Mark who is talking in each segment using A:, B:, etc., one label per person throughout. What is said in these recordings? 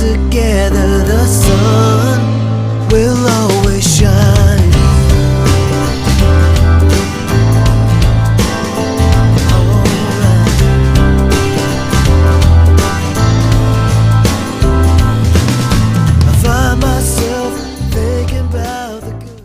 A: together, the sun will always shine. I find myself thinking about the good.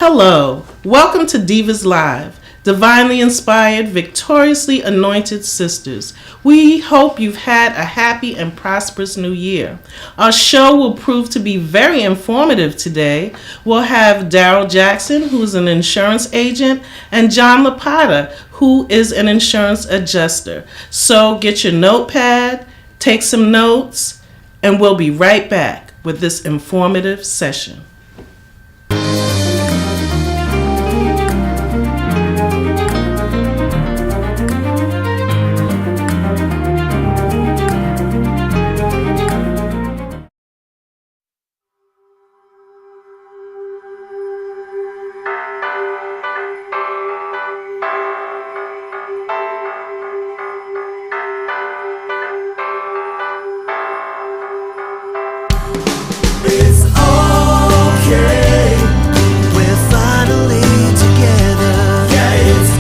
B: Hello, welcome to Divas Live, divinely inspired, victoriously anointed sisters. We hope you've had a happy and prosperous new year. Our show will prove to be very informative today. We'll have Daryl Jackson, who's an insurance agent, and John Lapata, who is an insurance adjuster. So get your notepad, take some notes, and we'll be right back with this informative session.
A: It's okay, we're finally together. Yeah, it's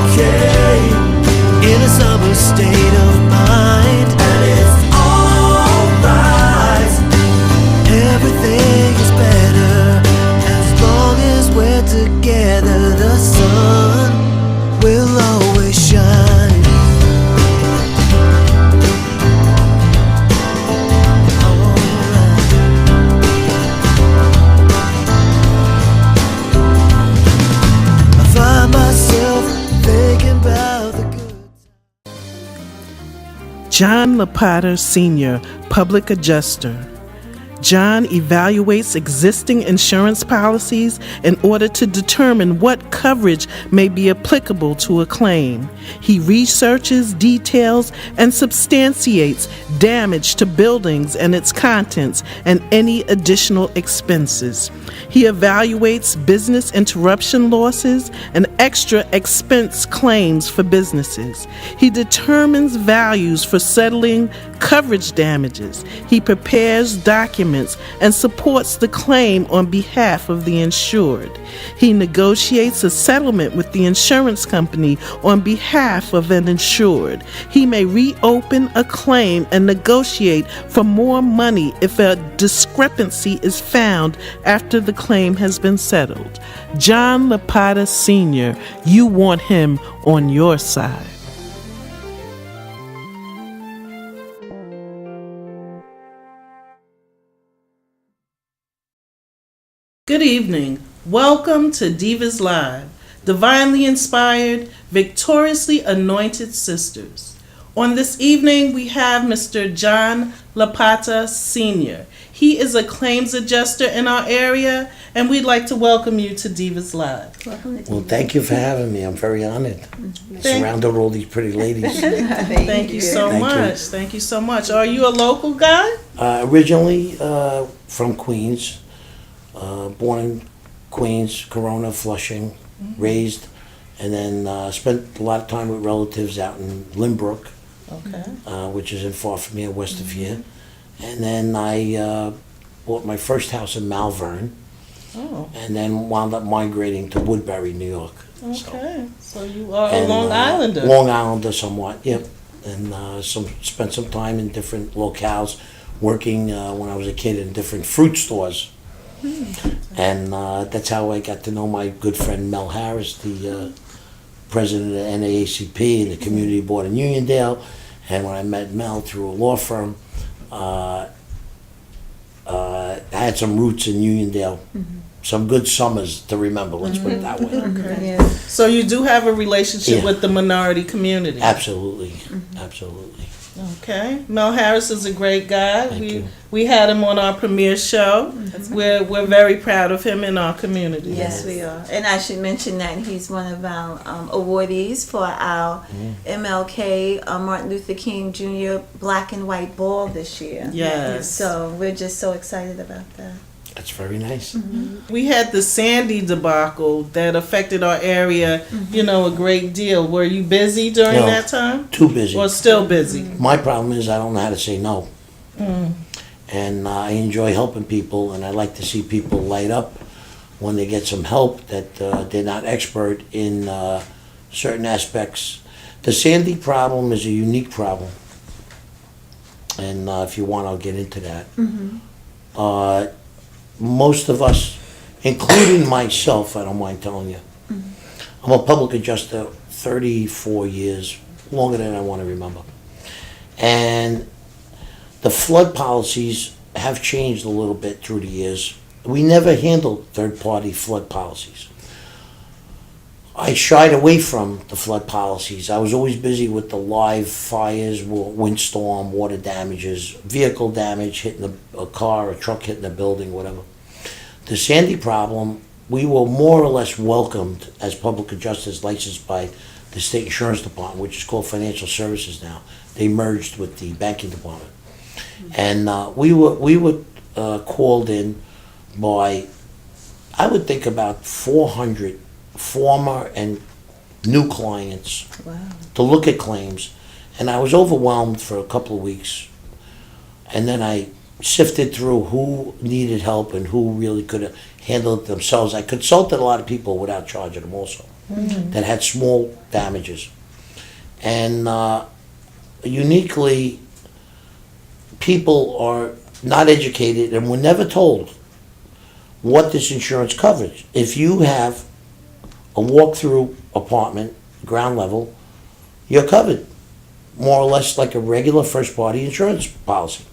A: okay, in a summer state of mind. And it's alright, everything is better as long as we're together. The sun will always shine.
B: John Lapata Sr., Public Adjuster. John evaluates existing insurance policies in order to determine what coverage may be applicable to a claim. He researches, details, and substantiates damage to buildings and its contents and any additional expenses. He evaluates business interruption losses and extra expense claims for businesses. He determines values for settling coverage damages. He prepares documents and supports the claim on behalf of the insured. He negotiates a settlement with the insurance company on behalf of an insured. He may reopen a claim and negotiate for more money if a discrepancy is found after the claim has been settled. John Lapata Sr., you want him on your side. Good evening. Welcome to Divas Live, divinely inspired, victoriously anointed sisters. On this evening, we have Mr. John Lapata Sr. He is a claims adjuster in our area, and we'd like to welcome you to Divas Live.
C: Well, thank you for having me. I'm very honored. Surrounded with all these pretty ladies.
B: Thank you so
C: Thank
B: much.
C: you.
B: Thank you so much. Are you a local guy?
C: Originally from Queens, born in Queens, Corona, Flushing, raised, and then spent a lot of time with relatives out in Lynbrook,
B: Okay.
C: which isn't far from here, west of here. And then I bought my first house in Malvern,
B: Oh,
C: and then wound up migrating to Woodbury, New York.
B: okay. So you are a
C: And,
B: Long Islander.
C: Long Islander, somewhat, yep. And spent some time in different locales, working when I was a kid in different fruit stores. And that's how I got to know my good friend Mel Harris, the president of NAACP and the Community Board in Uniondale. And when I met Mel through a law firm, I had some roots in Uniondale. Some good summers to remember, let's put it that way.
B: Okay. So you do have a relationship
C: Yeah.
B: with the minority community.
C: Absolutely, absolutely.
B: Okay. Mel Harris is a great guy.
C: Thank you.
B: We had him on our premiere show. We're very proud of him in our community.
D: Yes, we are. And I should mention that he's one of our awardees for our MLK Martin Luther King Jr. Black and White Ball this year.
B: Yes.
D: So we're just so excited about that.
C: That's very nice.
B: We had the Sandy debacle that affected our area, a great deal. Were you busy during
C: No.
B: that time?
C: Too busy.
B: Or still busy?
C: My problem is I don't know how to say no. And I enjoy helping people, and I like to see people light up when they get some help that they're not expert in certain aspects. The Sandy problem is a unique problem, and if you want, I'll get into that. Most of us, including myself, I don't mind telling you, I'm a public adjuster 34 years, longer than I want to remember. And the flood policies have changed a little bit through the years. We never handled third-party flood policies. I shied away from the flood policies. I was always busy with the live fires, windstorm, water damages, vehicle damage, hitting a car, a truck hitting a building, whatever. The Sandy problem, we were more or less welcomed as public adjusters licensed by the State Insurance Department, which is called Financial Services now. They merged with the banking department. And we were called in by, I would think about 400 former and new clients to look at claims. And I was overwhelmed for a couple of weeks. And then I sifted through who needed help and who really could have handled it themselves. I consulted a lot of people without charging them also, that had small damages. And uniquely, people are not educated and were never told what this insurance covers. If you have a walk-through apartment, ground level, you're covered, more or less like a regular first-party insurance policy.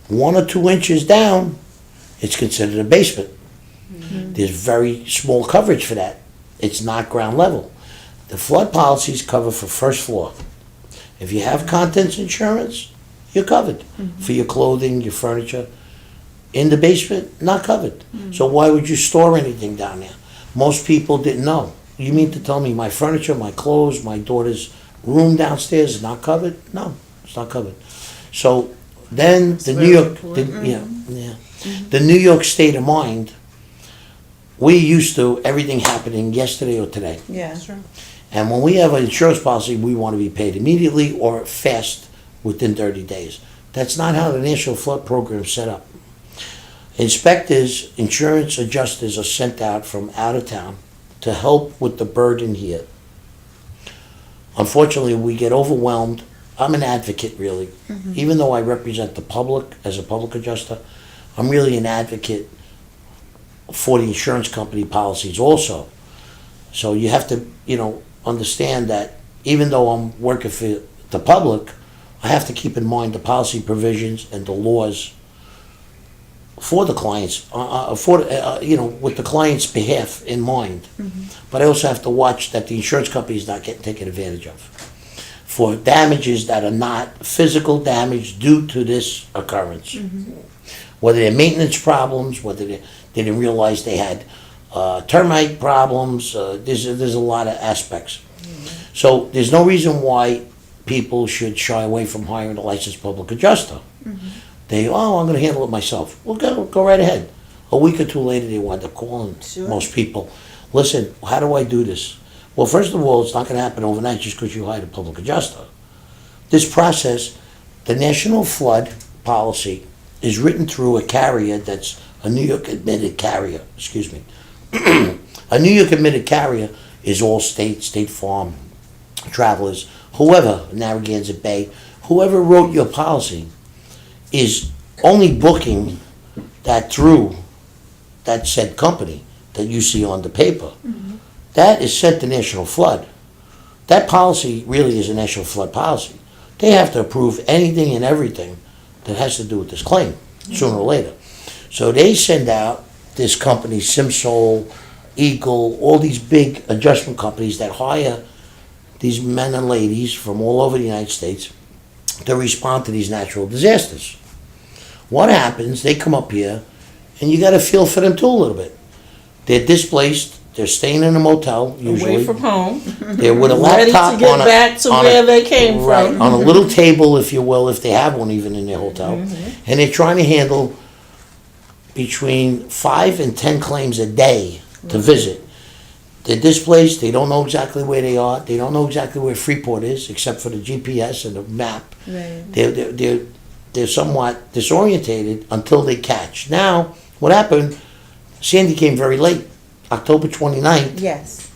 C: 1 or 2 inches down, it's considered a basement. There's very small coverage for that. It's not ground level. The flood policies cover for first floor. If you have contents insurance, you're covered for your clothing, your furniture. In the basement, not covered. So why would you store anything down there? Most people didn't know. You mean to tell me my furniture, my clothes, my daughter's room downstairs is not covered? No, it's not covered. So then the New York, the New York state of mind, we used to everything happening yesterday or today.
D: Yeah. Sure.
C: And when we have an insurance policy, we want to be paid immediately or fast within 30 days. That's not how the National Flood Program is set up. Inspectors, insurance adjusters are sent out from out of town to help with the burden here. Unfortunately, we get overwhelmed. I'm an advocate, really. Even though I represent the public as a public adjuster, I'm really an advocate for the insurance company policies also. So you have to, understand that even though I'm working for the public, I have to keep in mind the policy provisions and the laws for the clients, with the client's behalf in mind. But I also have to watch that the insurance company is not getting taken advantage of for damages that are not physical damage due to this occurrence. Whether they're maintenance problems, whether they didn't realize they had termite problems, there's a lot of aspects. So there's no reason why people should shy away from hiring a licensed public adjuster. I'm going to handle it myself. Well, go right ahead. A week or two later, they wind up calling most people. Listen, how do I do this? Well, first of all, it's not going to happen overnight just because you hired a public adjuster. This process, the National Flood Policy, is written through a carrier that's a New York admitted carrier. Excuse me. A New York admitted carrier is Allstate, State Farm, Travelers, whoever, Narragansett Bay, whoever wrote your policy is only booking that through that said company that you see on the paper. That is sent to National Flood. That policy really is a National Flood policy. They have to approve anything and everything that has to do with this claim, sooner or later. So they send out this company, Simsol, Eagle, all these big adjustment companies that hire these men and ladies from all over the United States to respond to these natural disasters. What happens, they come up here, and you got to feel for them too a little bit. They're displaced, they're staying in a motel, usually.
B: Away from home.
C: They're with a
B: Ready
C: laptop
B: to get back to where they came
C: right,
B: from.
C: on a little table, if you will, if they have one even in their hotel. And they're trying to handle between 5 and 10 claims a day to visit. They're displaced, they don't know exactly where they are, they don't know exactly where Freeport is, except for the GPS and the map.
D: Right.
C: they're somewhat disorientated until they catch. Now, what happened, Sandy came very late, October 29th.
D: Yes.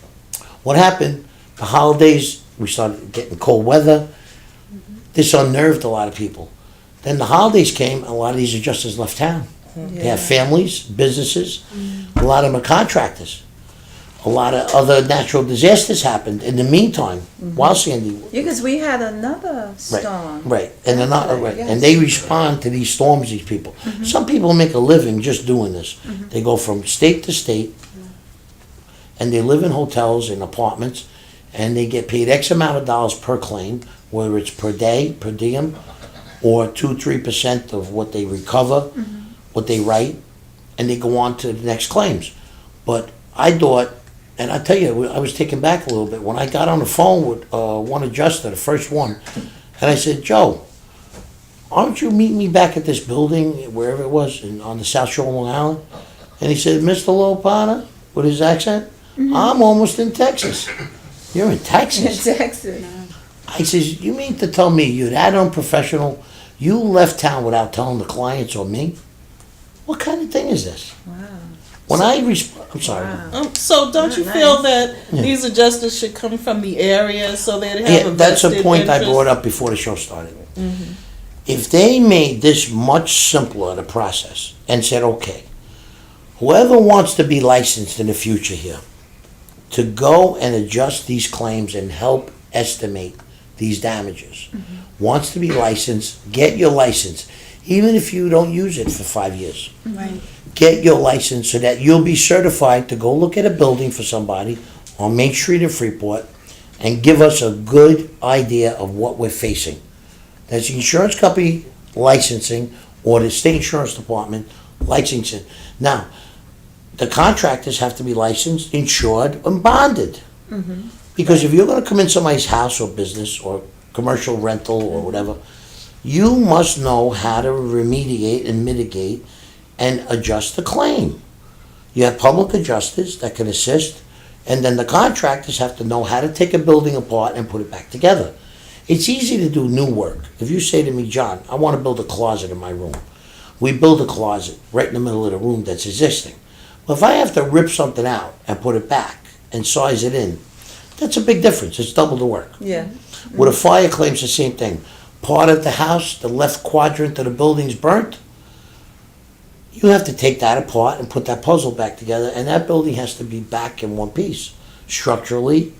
C: What happened, the holidays, we started getting cold weather. This unnerved a lot of people. Then the holidays came, and a lot of these adjusters left town. They have families, businesses. A lot of them are contractors. A lot of other natural disasters happened in the meantime while Sandy.
D: Yeah, because we had another storm.
C: Right, and they're not right,
D: Yes.
C: and they respond to these storms. These people. Some people make a living just doing this. They go from state to state, and they live in hotels and apartments, and they get paid X amount of dollars per claim, whether it's per day, per diem, or 2-3% of what they recover, what they write, and they go on to the next claims. But I thought. And I tell you, I was taken back a little bit when I got on the phone with one adjuster, the first one, and I said, "Joe, aren't you meeting me back at this building, wherever it was, on the South Shore of Long Island?" And he said, "Mr. Lopana," with his accent, "I'm almost in Texas." "You're in Texas?"
D: In Texas.
C: I says, "You mean to tell me you're that unprofessional? You left town without telling the clients or me? What kind of thing is this?"
D: Wow.
C: When I'm sorry.
D: Wow.
B: So don't you
D: Nice.
B: feel that these adjusters should come from the area so they'd have
C: Yeah,
B: a
C: that's a
B: vested
C: point I
B: interest?
C: brought up before the show started. If they made this much simpler, the process, and said, okay, whoever wants to be licensed in the future here, to go and adjust these claims and help estimate these damages, wants to be licensed, get your license, even if you don't use it for 5 years.
D: Right.
C: Get your license so that you'll be certified to go look at a building for somebody on Main Street in Freeport and give us a good idea of what we're facing. That's the insurance company licensing or the state insurance department licensing. Now, the contractors have to be licensed, insured, and bonded. Because if you're going to come in somebody's house or business or commercial rental or whatever, you must know how to remediate and mitigate and adjust the claim. You have public adjusters that can assist, and then the contractors have to know how to take a building apart and put it back together. It's easy to do new work. If you say to me, "John, I want to build a closet in my room," we build a closet right in the middle of the room that's existing. But if I have to rip something out and put it back and size it in, that's a big difference. It's double the work.
D: Yeah.
C: With a fire claim, it's the same thing. Part of the house, the left quadrant of the building's burnt. You have to take that apart and put that puzzle back together, and that building has to be back in one piece. Structurally,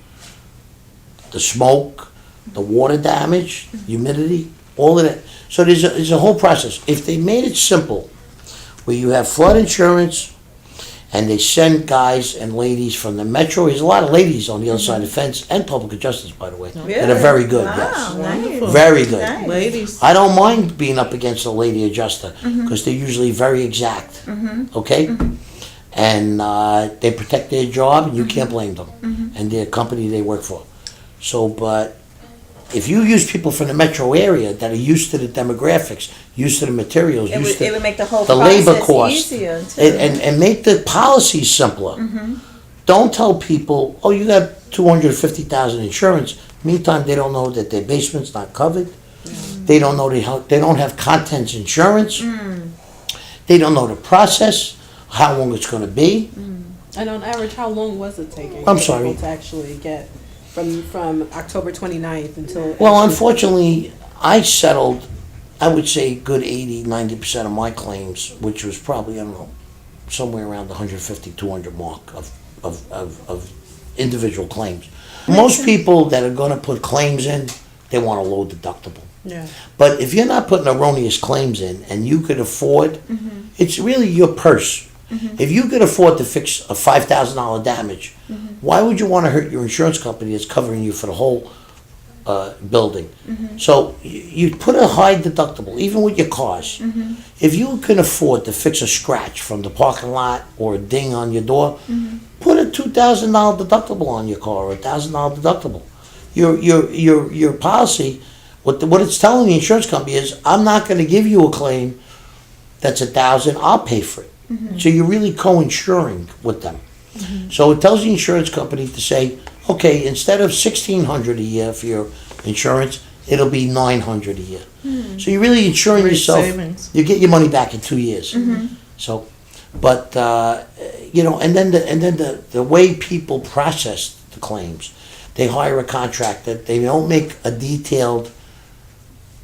C: the smoke, the water damage, humidity, all of that. So there's a whole process. If they made it simple, where you have flood insurance, and they send guys and ladies from the metro. There's a lot of ladies on the other side of the fence, and public adjusters, by the way, that are very good.
D: Wow,
C: Yes,
D: nice.
C: very good.
D: Nice.
B: Ladies.
C: I don't mind being up against a lady adjuster because they're usually very exact. Okay, and they protect their job, and you can't blame them, and their company they work for. So, but if you use people from the metro area that are used to the demographics, used to the materials, used to
D: It would make the whole
C: the
D: process
C: labor cost,
D: easier too.
C: and make the policies simpler. Don't tell people, "Oh, you got 250,000 insurance." Meantime, they don't know that their basement's not covered. They don't know they don't have contents insurance. They don't know the process, how long it's going to be.
E: And on average, how long was it taking?
C: I'm
E: for
C: sorry.
E: people to actually get from October 29th until?
C: Well, unfortunately, I settled, I would say, good 80-90% of my claims, which was probably, I don't know, somewhere around the 150, 200 mark of individual claims. Most people that are going to put claims in, they want a low deductible.
E: Yeah.
C: But if you're not putting erroneous claims in and you could afford, it's really your purse. If you could afford to fix a $5,000 damage, why would you want to hurt your insurance company that's covering you for the whole building? So you put a high deductible, even with your cars. If you can afford to fix a scratch from the parking lot or a ding on your door, put a $2,000 deductible on your car or a $1,000 deductible. Your policy, what it's telling the insurance company is, I'm not going to give you a claim that's $1,000. I'll pay for it. So you're really co-insuring with them. So it tells the insurance company to say, okay, instead of $1,600 a year for your insurance, it'll be $900 a year. So you're really insuring
B: Great
C: yourself.
B: savings.
C: You get your money back in 2 years. So, but and then the way people process the claims, they hire a contractor. They don't make a detailed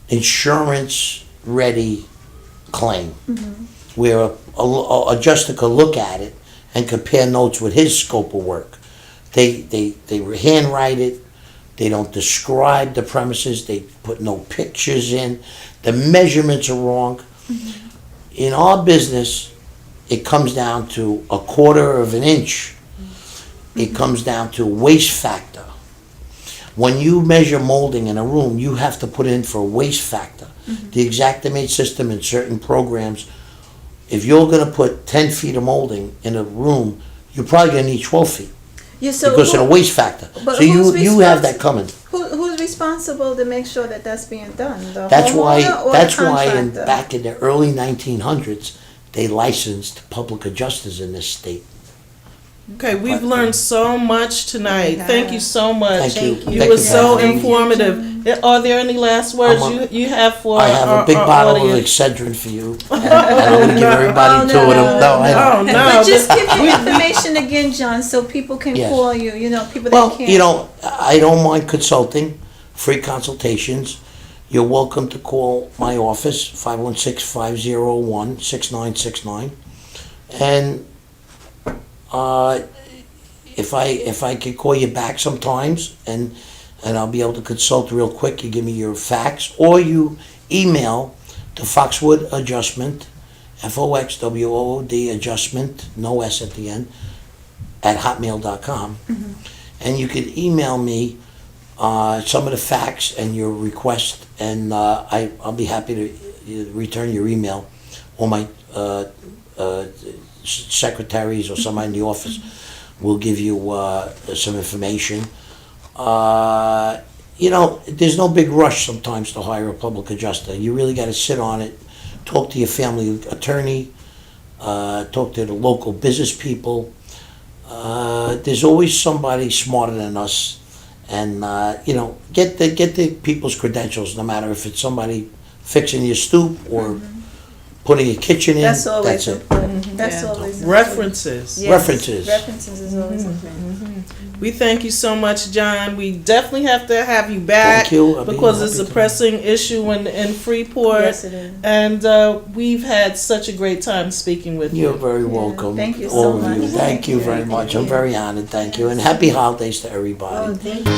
C: insurance-ready claim where a adjuster could look at it and compare notes with his scope of work. They handwrite it. They don't describe the premises. They put no pictures in. The measurements are wrong. In our business, it comes down to a quarter of an inch. It comes down to waste factor. When you measure molding in a room, you have to put in for a waste factor. The Xactimate system in certain programs, if you're going to put 10 feet of molding in a room, you're probably going to need 12 feet because of the waste factor.
D: But
C: So you have that coming.
D: Who's responsible to make sure that that's being done? The
C: That's why.
D: homeowner or
C: That's
D: the
C: why.
D: contractor?
C: Back in the early 1900s, they licensed public adjusters in this state.
B: Okay, we've learned so much tonight.
D: We
B: Thank
D: have.
B: you so much.
C: Thank you.
B: You
C: Thank
B: were
C: you
B: so
C: for having me.
B: informative. Are there any last words you have for
C: I have
B: our,
C: a big
B: our
C: bottle of
B: audience?
C: Excedrin for you. And I'm going to give everybody two of them. No, I don't.
B: No,
D: But just give your information again, John, so people can
C: Yes.
D: call you. People that
C: Well,
D: can't.
C: I don't mind consulting, free consultations. You're welcome to call my office, 516-501-6969. And if I could call you back sometimes and I'll be able to consult real quick, you give me your fax or you email to Foxwood Adjustment, FOXWOOD Adjustment, no S at the end, at hotmail.com. And you could email me some of the facts and your request, and I'll be happy to return your email, or my secretaries or somebody in the office will give you some information. There's no big rush sometimes to hire a public adjuster. You really got to sit on it, talk to your family attorney, talk to the local business people. There's always somebody smarter than us, and get the people's credentials, no matter if it's somebody fixing your stoop or putting a kitchen in.
D: That's always
C: That's it.
D: important. That's always
B: References.
D: Yes,
C: References.
D: References is always important.
B: We thank you so much, John. We definitely have to have you back.
C: Thank you. I'll be
B: because it's
C: happy
B: a
C: to.
B: pressing issue in Freeport.
D: Yes, it is.
B: And we've had such a great time speaking with
C: You're
B: you.
C: very welcome.
D: Thank you
C: all
D: so
C: of
D: much.
C: you. Thank you very much. I'm very honored. Thank you. And happy holidays to everybody.
D: Oh, thank you.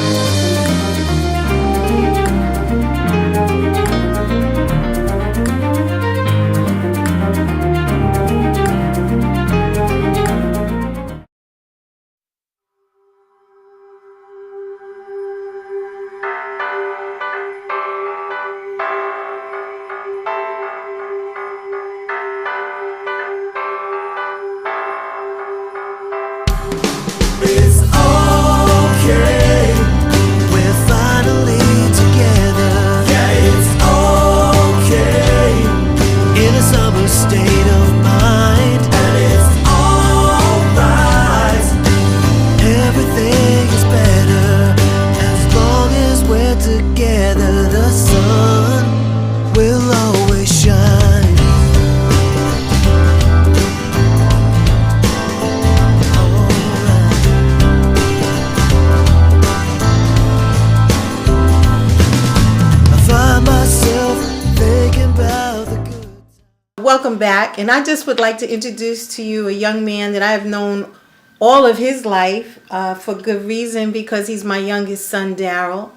A: It's okay. We're finally together. Yeah, it's okay. In a summer state of mind, and it's alright. Everything is better as long as we're together. The sun will always shine.
F: Welcome back, and I just would like to introduce to you a young man that I have known all of his life for good reason, because he's my youngest son, Daryl.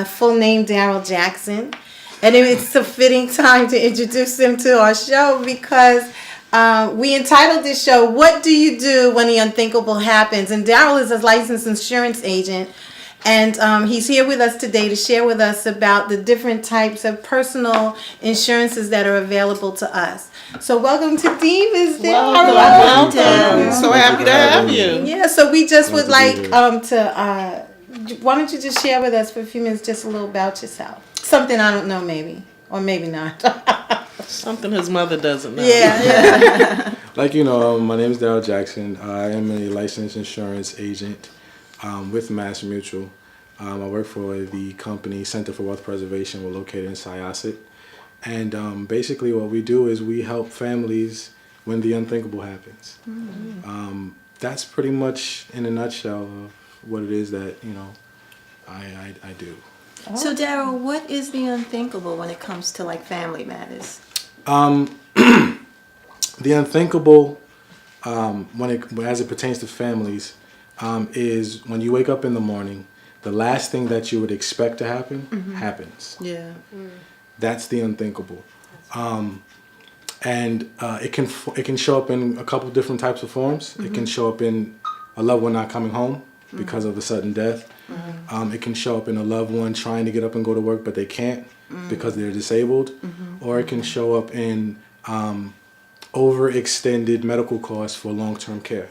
F: Full name Daryl Jackson, and it's a fitting time to introduce him to our show because we entitled this show, "What Do You Do When the Unthinkable Happens?" And Daryl is a licensed insurance agent. And he's here with us today to share with us about the different types of personal insurances that are available to us. So welcome to Divas.
B: Welcome. So happy to have you.
F: Yeah, so we just would like why don't you just share with us for a few minutes just a little about yourself? Something I don't know, maybe. Or maybe not.
B: Something his mother doesn't know.
F: Yeah.
G: Like my name is Daryl Jackson. I am a licensed insurance agent with Mass Mutual. I work for the company Center for Wealth Preservation. We're located in Syosset. And basically what we do is we help families when the unthinkable happens. That's pretty much in a nutshell of what it is that, I do.
D: So, Daryl, what is the unthinkable when it comes to like family matters?
G: The unthinkable, as it pertains to families, is when you wake up in the morning, the last thing that you would expect to happen happens.
B: Yeah.
G: That's the unthinkable, and it can show up in a couple different types of forms. It can show up in a loved one not coming home because of a sudden death. It can show up in a loved one trying to get up and go to work, but they can't because they're disabled, or it can show up in overextended medical costs for long-term care.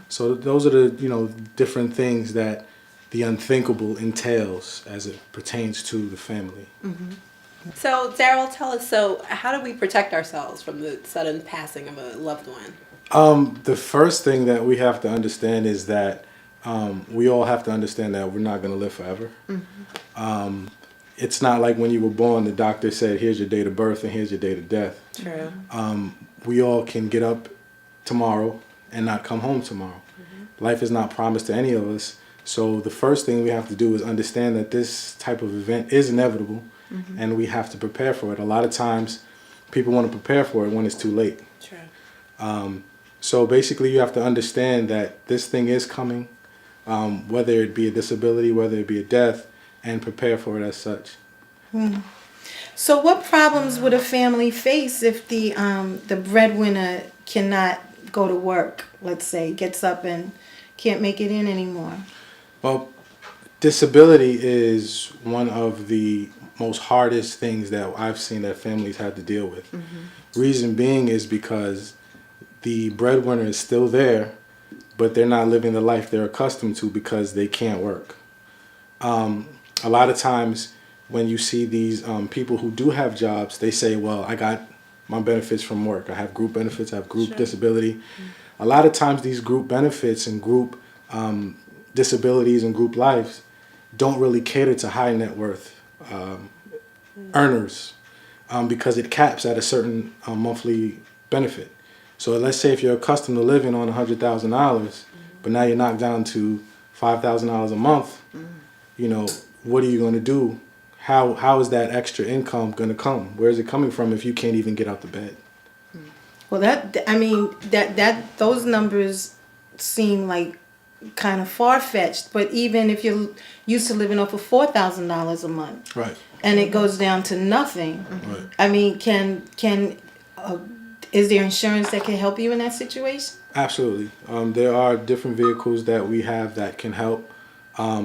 G: So those are the different things that the unthinkable entails as it pertains to the family.
E: So, Daryl, tell us, how do we protect ourselves from the sudden passing of a loved one?
G: The first thing that we have to understand is that we all have to understand that we're not going to live forever. It's not like when you were born, the doctor said, here's your date of birth and here's your date of death.
E: True.
G: We all can get up tomorrow and not come home tomorrow. Life is not promised to any of us. So the first thing we have to do is understand that this type of event is inevitable, and we have to prepare for it. A lot of times people want to prepare for it when it's too late.
E: True.
G: So basically you have to understand that this thing is coming, whether it be a disability, whether it be a death, and prepare for it as such.
F: So what problems would a family face if the breadwinner cannot go to work, let's say, gets up and can't make it in anymore?
G: Well, disability is one of the most hardest things that I've seen that families have to deal with. Reason being is because the breadwinner is still there, but they're not living the life they're accustomed to because they can't work. A lot of times when you see these people who do have jobs, they say, well, I got my benefits from work. I have group benefits, I have group disability. A lot of times these group benefits and group disabilities and group lives don't really cater to high net worth earners because it caps at a certain monthly benefit. So let's say if you're accustomed to living on $100,000, but now you're knocked down to $5,000 a month, what are you going to do? How is that extra income going to come? Where is it coming from if you can't even get out the bed?
F: Well, those numbers seem like kind of far-fetched, but even if you're used to living off of $4,000 a month,
G: Right.
F: and it goes down to nothing,
G: Right.
F: I mean, is there insurance that can help you in that situation?
G: Absolutely. There are different vehicles that we have that can help. A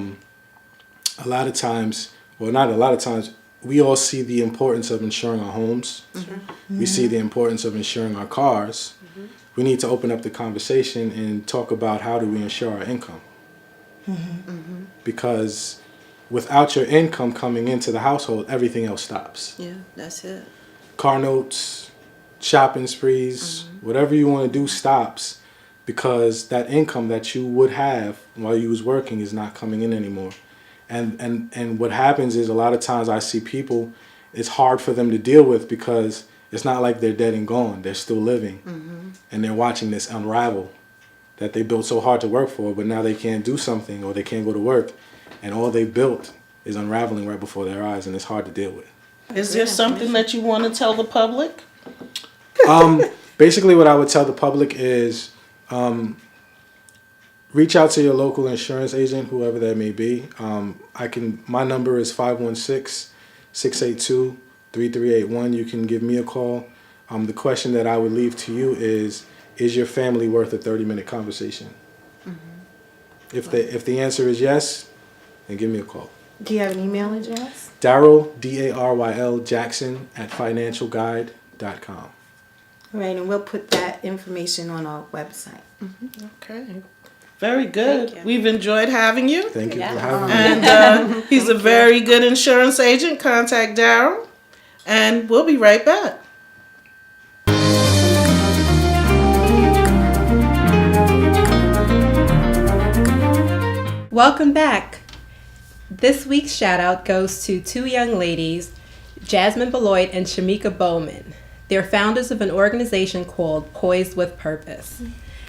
G: lot of times, well, not a lot of times, we all see the importance of insuring our homes. We see the importance of insuring our cars. We need to open up the conversation and talk about how do we insure our income. Because without your income coming into the household, everything else stops.
D: Yeah, that's it.
G: Car notes, shopping sprees, whatever you want to do stops because that income that you would have while you was working is not coming in anymore. And what happens is a lot of times I see people, it's hard for them to deal with because it's not like they're dead and gone. They're still living. And they're watching this unravel that they built so hard to work for, but now they can't do something or they can't go to work. And all they built is unraveling right before their eyes, and it's hard to deal with.
B: Is there something that you want to tell the public?
G: Basically what I would tell the public is reach out to your local insurance agent, whoever that may be. My number is 516-682-3381. You can give me a call. The question that I would leave to you is your family worth a 30-minute conversation? If the answer is yes, then give me a call.
F: Do you have an email address?
G: Daryl, D-A-R-Y-L, Jackson @financialguide.com.
F: Right, and we'll put that information on our website.
B: Okay. Very good.
E: Thank you.
B: We've enjoyed having you.
G: Thank you
E: Yeah.
G: for having me.
B: And he's a very good insurance agent. Contact Daryl. And we'll be right back.
E: Welcome back. This week's shout out goes to two young ladies, Jasmine Beloit and Shamika Bowman. They're founders of an organization called Poised with Purpose.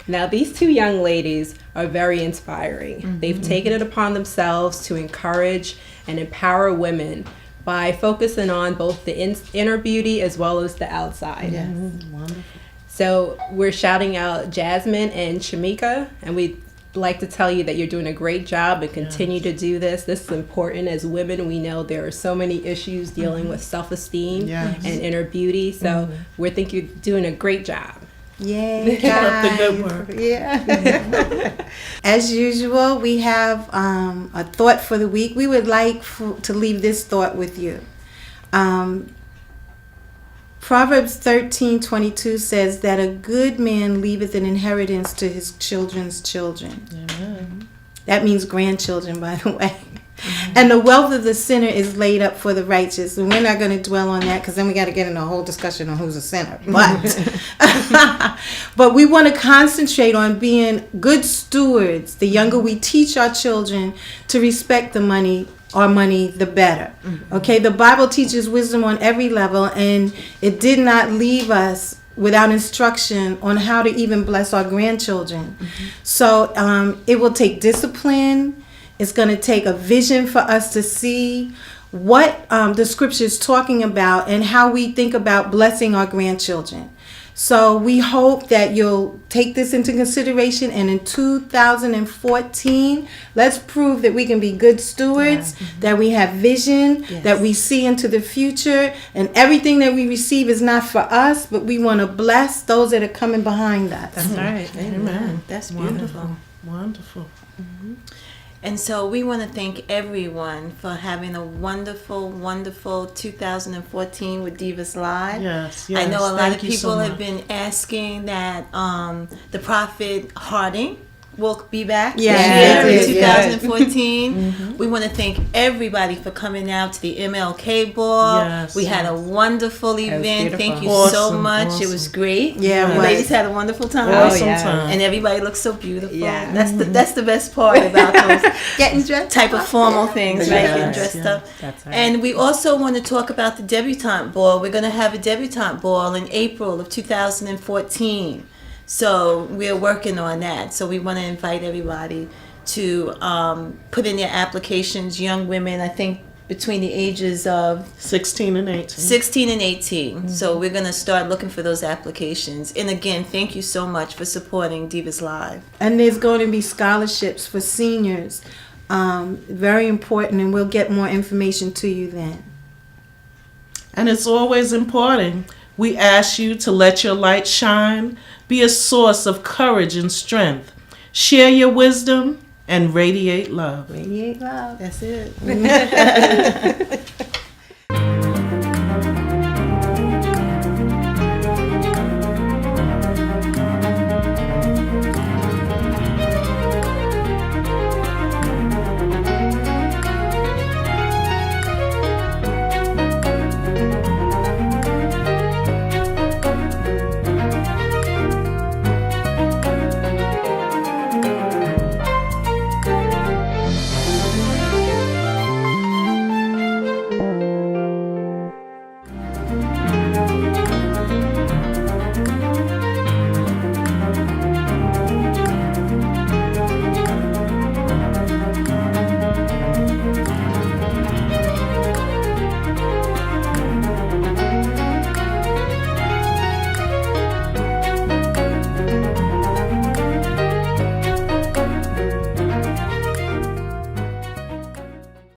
E: Now, these two young ladies are very inspiring. They've taken it upon themselves to encourage and empower women by focusing on both the inner beauty as well as the outside.
F: Yes.
B: Wonderful.
E: So we're shouting out Jasmine and Shamika, and we'd like to tell you that you're doing a great job and continue to do this. This is important. As women, we know there are so many issues dealing with self-esteem
B: Yes.
E: and inner beauty. So we think you're doing a great job.
F: Yay,
B: Keep up the
F: guys.
B: good work.
F: Yeah. As usual, we have a thought for the week. We would like to leave this thought with you. Proverbs 13:22 says that a good man leaveth an inheritance to his children's children.
B: Amen.
F: That means grandchildren, by the way. And the wealth of the sinner is laid up for the righteous. And we're not going to dwell on that because then we got to get in a whole discussion on who's a sinner. But we want to concentrate on being good stewards. The younger we teach our children to respect our money, the better. Okay, the Bible teaches wisdom on every level, and it did not leave us without instruction on how to even bless our grandchildren. So it will take discipline. It's going to take a vision for us to see what the scripture is talking about and how we think about blessing our grandchildren. So we hope that you'll take this into consideration, and in 2014, let's prove that we can be good stewards, that we have vision, that we see into the future, and everything that we receive is not for us, but we want to bless those that are coming behind us.
D: That's right.
B: Amen.
D: That's beautiful.
B: Wonderful.
D: And so we want to thank everyone for having a wonderful, wonderful 2014 with Divas Live.
B: Yes,
D: I know a lot
B: Thank
D: of
B: you so
D: people have
B: much.
D: been asking that the Prophet Harding will be back
F: Yeah,
D: this
F: he
D: year
F: did,
D: in 2014. We want to thank everybody for coming out to the MLK Ball.
B: Yes,
D: We had a wonderful event. Thank you
B: beautiful.
D: so
B: Awesome,
D: much. It was great.
F: Yeah, it
D: You
F: was.
D: ladies had a wonderful time.
B: Awesome
E: yeah.
B: time.
D: And everybody looks so beautiful.
E: Yeah.
D: That's the best part about those
F: Getting dressed
D: type of formal things, right? Getting
B: Yes,
D: dressed
B: yeah.
D: up.
E: That's right.
D: And we also want to talk about the debutante ball. We're going to have a debutante ball in April of 2014. So we're working on that. So we want to invite everybody to put in their applications. Young women, I think between the ages of
B: 16 and 18.
D: 16 and 18. So we're going to start looking for those applications. And again, thank you so much for supporting Divas Live.
F: And there's going to be scholarships for seniors. Very important, and we'll get more information to you then.
B: And it's always important. We ask you to let your light shine, be a source of courage and strength. Share your wisdom and radiate love.
F: Radiate love.
D: That's it.